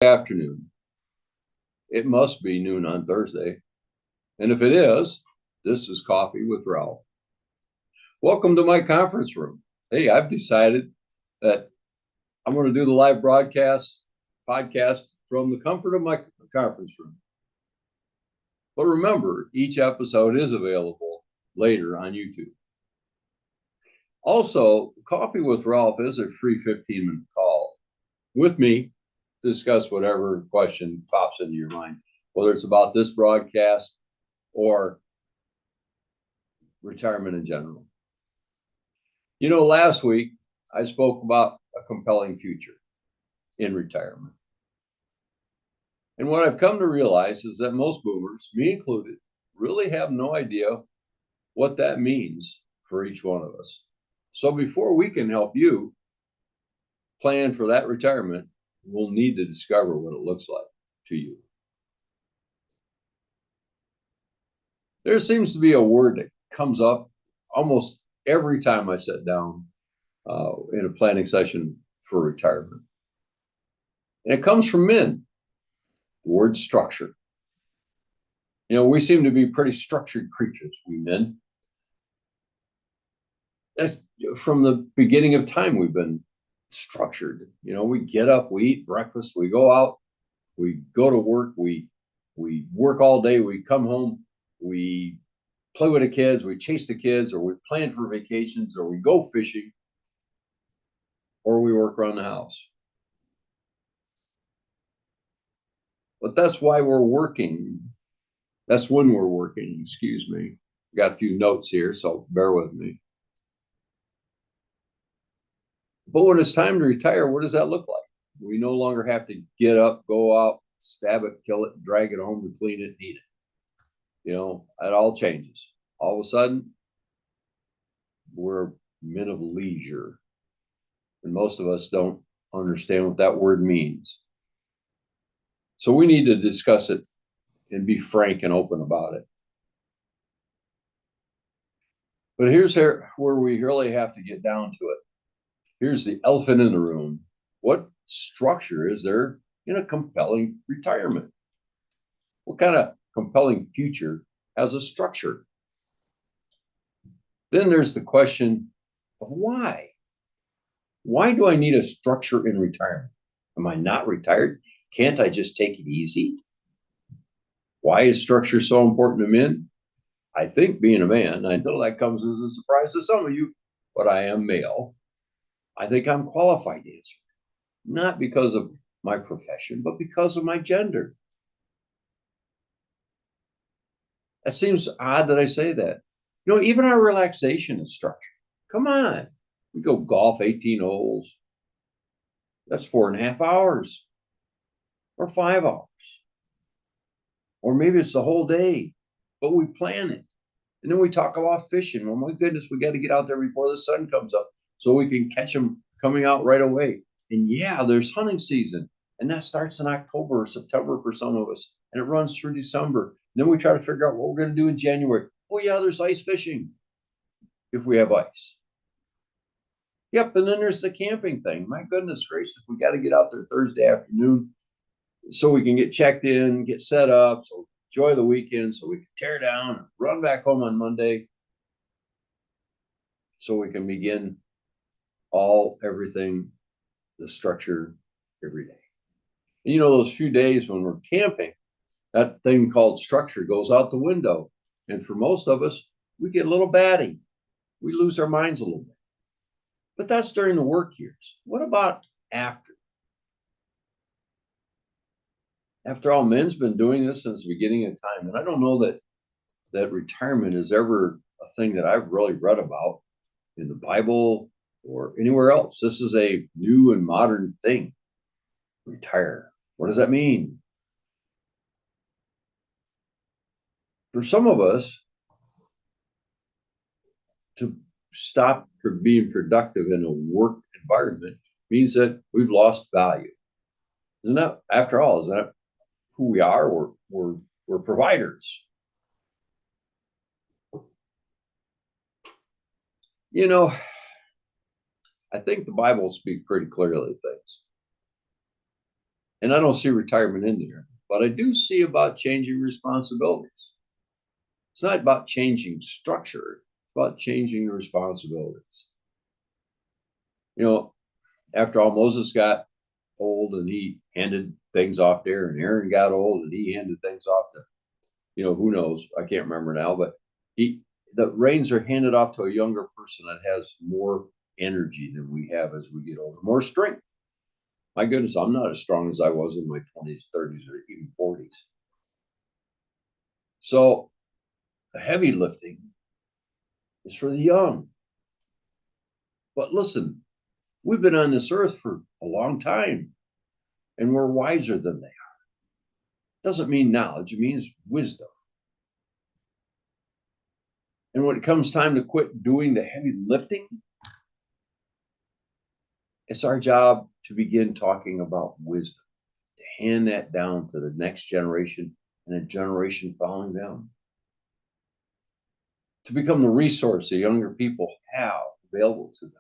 Afternoon. It must be noon on Thursday. And if it is, this is Coffee with Ralph. Welcome to my conference room. Hey, I've decided that I'm going to do the live podcast from the comfort of my conference room. But remember, each episode is available later on YouTube. Also, Coffee with Ralph is a free 15-minute call with me to discuss whatever question pops into your mind, whether it's about this broadcast or retirement in general. Last week I spoke about a compelling future in retirement. And what I've come to realize is that most boomers, me included, really have no idea what that means for each one of us. So before we can help you plan for that retirement, we'll need to discover what it looks like to you. There seems to be a word that comes up almost every time I sit down in a planning session for retirement. And it comes from men, the word structure. We seem to be pretty structured creatures, we men. That's from the beginning of time, we've been structured. We get up, we eat breakfast, we go out, we go to work, we work all day, we come home, we play with the kids, we chase the kids, or we plan for vacations, or we go fishing, or we work around the house. But that's why we're working. That's when we're working, excuse me. Got a few notes here, so bear with me. But when it's time to retire, what does that look like? We no longer have to get up, go out, stab it, kill it, drag it home to clean it and eat it. It all changes. All of a sudden, we're men of leisure. And most of us don't understand what that word means. So we need to discuss it and be frank and open about it. But here's where we really have to get down to it. Here's the elephant in the room. What structure is there in a compelling retirement? What kind of compelling future has a structure? Then there's the question of why. Why do I need a structure in retirement? Am I not retired? Can't I just take it easy? Why is structure so important to men? I think being a man, I know that comes as a surprise to some of you, but I am male. I think I'm qualified to answer, not because of my profession, but because of my gender. That seems odd that I say that. Even our relaxation is structured. Come on. We go golf 18 holes. That's 4.5 hours or 5 hours. Or maybe it's the whole day, but we plan it. And then we talk about fishing. Oh my goodness, we got to get out there before the sun comes up so we can catch them coming out right away. And yeah, there's hunting season. And that starts in October or September for some of us. And it runs through December. And then we try to figure out what we're going to do in January. Oh yeah, there's ice fishing if we have ice. Yep, and then there's the camping thing. My goodness gracious, we got to get out there Thursday afternoon so we can get checked in, get set up, so enjoy the weekend, so we can tear down and run back home on Monday so we can begin everything, the structure every day. And those few days when we're camping, that thing called structure goes out the window. And for most of us, we get a little batty. We lose our minds a little bit. But that's during the work years. What about after? After all, men's been doing this since the beginning of time. And I don't know that retirement is ever a thing that I've really read about in the Bible or anywhere else. This is a new and modern thing. Retire. What does that mean? For some of us, to stop being productive in a work environment means that we've lost value. Isn't that, after all, isn't that who we are? We're providers. I think the Bible speaks pretty clearly things. And I don't see retirement in there, but I do see about changing responsibilities. It's not about changing structure, it's about changing the responsibilities. You know, after all, Moses got old and he handed things off to Aaron. Aaron got old and he handed things off to, who knows? I can't remember now, but the reins are handed off to a younger person that has more energy than we have as we get older, more strength. My goodness, I'm not as strong as I was in my 20s, 30s, or even 40s. So the heavy lifting is for the young. But listen, we've been on this earth for a long time and we're wiser than they are. Doesn't mean knowledge, it means wisdom. And when it comes time to quit doing the heavy lifting, it's our job to begin talking about wisdom, to hand that down to the next generation and a generation following them, to become the resource the younger people have available to them.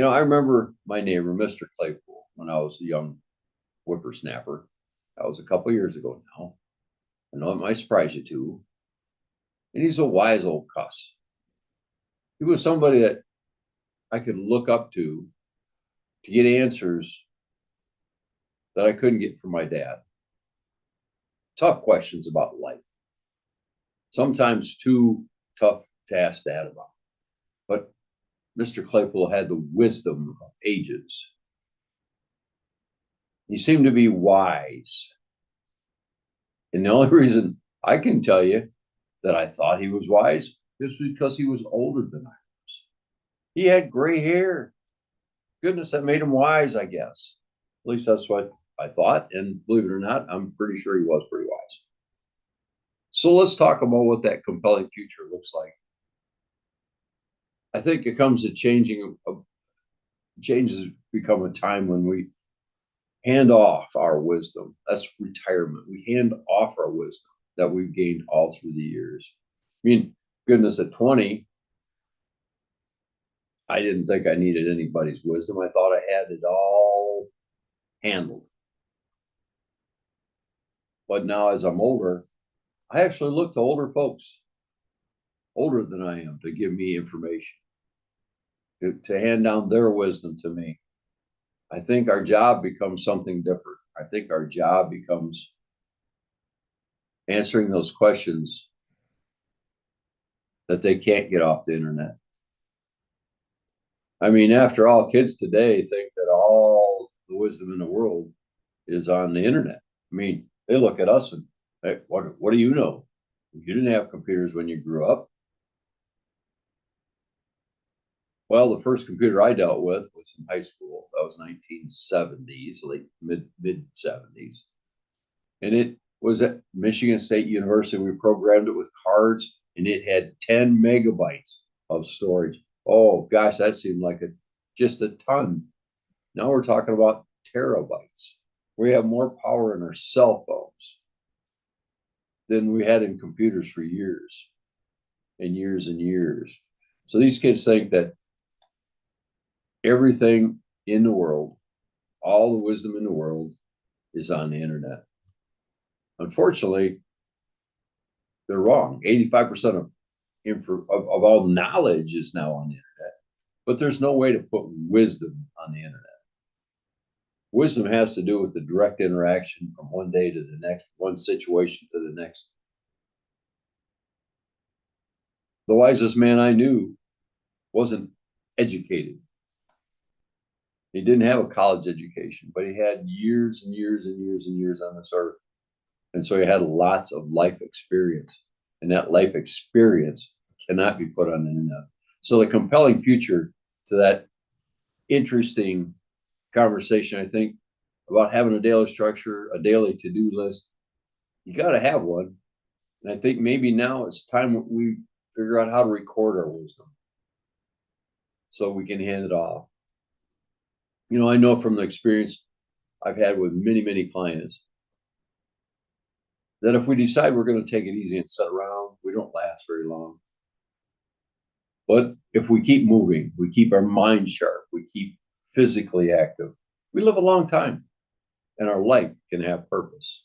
I remember my neighbor, Mr. Claypool, when I was a young whippersnapper. That was a couple years ago now. I know it might surprise you too. And he's a wise old cuss. He was somebody that I could look up to get answers that I couldn't get from my dad. Tough questions about life. Sometimes too tough to ask dad about. But Mr. Claypool had the wisdom of ages. He seemed to be wise. And the only reason I can tell you that I thought he was wise is because he was older than I was. He had gray hair. Goodness, that made him wise, I guess. At least that's what I thought. And believe it or not, I'm pretty sure he was pretty wise. So let's talk about what that compelling future looks like. I think it comes to changes become a time when we hand off our wisdom. That's retirement. We hand off our wisdom that we've gained all through the years. I mean, goodness, at 20, I didn't think I needed anybody's wisdom. I thought I had it all handled. But now, as I'm older, I actually look to older folks, older than I am, to give me information, to hand down their wisdom to me. I think our job becomes something different. I think our job becomes answering those questions that they can't get off the internet. I mean, after all, kids today think that all the wisdom in the world is on the internet. I mean, they look at us and, hey, what do you know? You didn't have computers when you grew up. Well, the first computer I dealt with was in high school. That was 1970s, late mid 70s. And it was at Michigan State University. We programmed it with cards and it had 10 megabytes of storage. Oh gosh, that seemed like just a ton. Now we're talking about terabytes. We have more power in our cell phones than we had in computers for years and years and years. So these kids think that everything in the world, all the wisdom in the world, is on the internet. Unfortunately, they're wrong. 85% of all knowledge is now on the internet, but there's no way to put wisdom on the internet. Wisdom has to do with the direct interaction from one day to the next, one situation to the next. The wisest man I knew wasn't educated. He didn't have a college education, but he had years and years and years and years on this earth. And so he had lots of life experience. And that life experience cannot be put on the internet. So the compelling future to that interesting conversation, I think, about having a daily structure, a daily to-do list, you got to have one. And I think maybe now it's time we figure out how to record our wisdom so we can hand it off. I know from the experience I've had with many, many clients that if we decide we're going to take it easy and sit around, we don't last very long. But if we keep moving, we keep our mind sharp, we keep physically active, we live a long time. and our life can have purpose.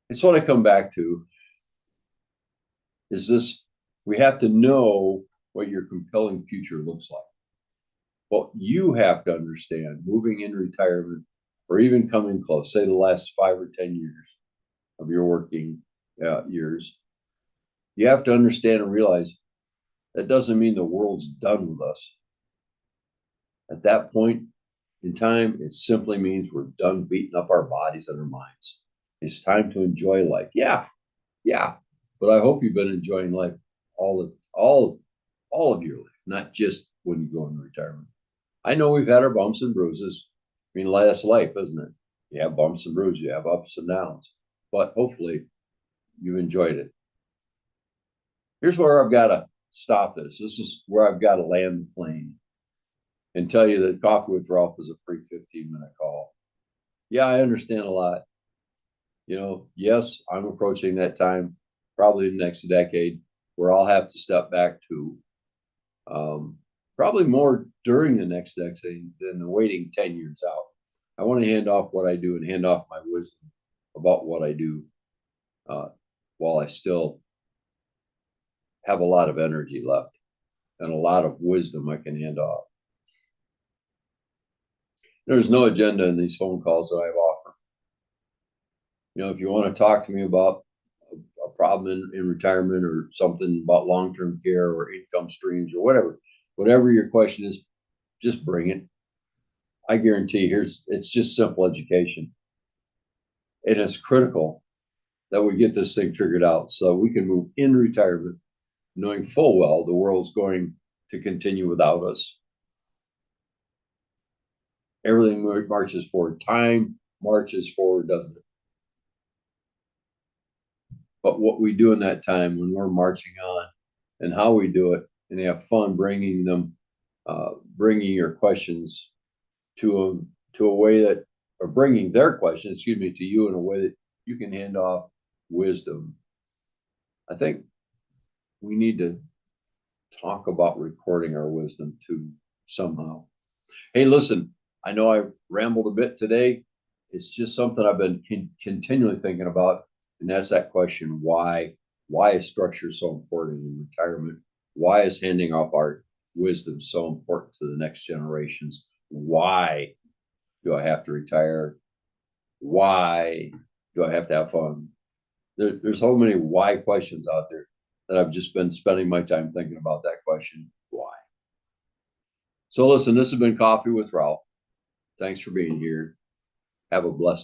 It's what I come back to is this: we have to know what your compelling future looks like. What you have to understand moving in retirement or even coming close, say the last 5 or 10 years of your working years, you have to understand and realize that doesn't mean the world's done with us. At that point in time, it simply means we're done beating up our bodies and our minds. It's time to enjoy life. Yeah, yeah. But I hope you've been enjoying life all of your life, not just when you go into retirement. I know we've had our bumps and bruises. I mean, that's life, isn't it? You have bumps and bruises, you have ups and downs, but hopefully you've enjoyed it. Here's where I've got to stop this. This is where I've got to land the plane and tell you that Coffee with Ralph is a free 15-minute call. Yeah, I understand a lot. Yes, I'm approaching that time, probably the next decade, where I'll have to step back to probably more during the next decade than waiting 10 years out. I want to hand off what I do and hand off my wisdom about what I do while I still have a lot of energy left and a lot of wisdom I can hand off. There's no agenda in these phone calls that I've offered. If you want to talk to me about a problem in retirement or something about long-term care or income streams or whatever your question is, just bring it. I guarantee it's just simple education. And it's critical that we get this thing figured out so we can move in retirement knowing full well the world's going to continue without us. Everything marches forward. Time marches forward, doesn't it? But what we do in that time when we're marching on and how we do it and have fun bringing your questions to a way that, or bringing their questions, to you in a way that you can hand off wisdom. I think we need to talk about recording our wisdom too somehow. Hey, listen, I know I rambled a bit today. It's just something I've been continually thinking about, and that's that question: why? Why is structure so important in retirement? Why is handing off our wisdom so important to the next generations? Why do I have to retire? Why do I have to have fun? There's so many why questions out there that I've just been spending my time thinking about that question: why? So listen, this has been Coffee with Ralph. Thanks for being here. Have a blessed day.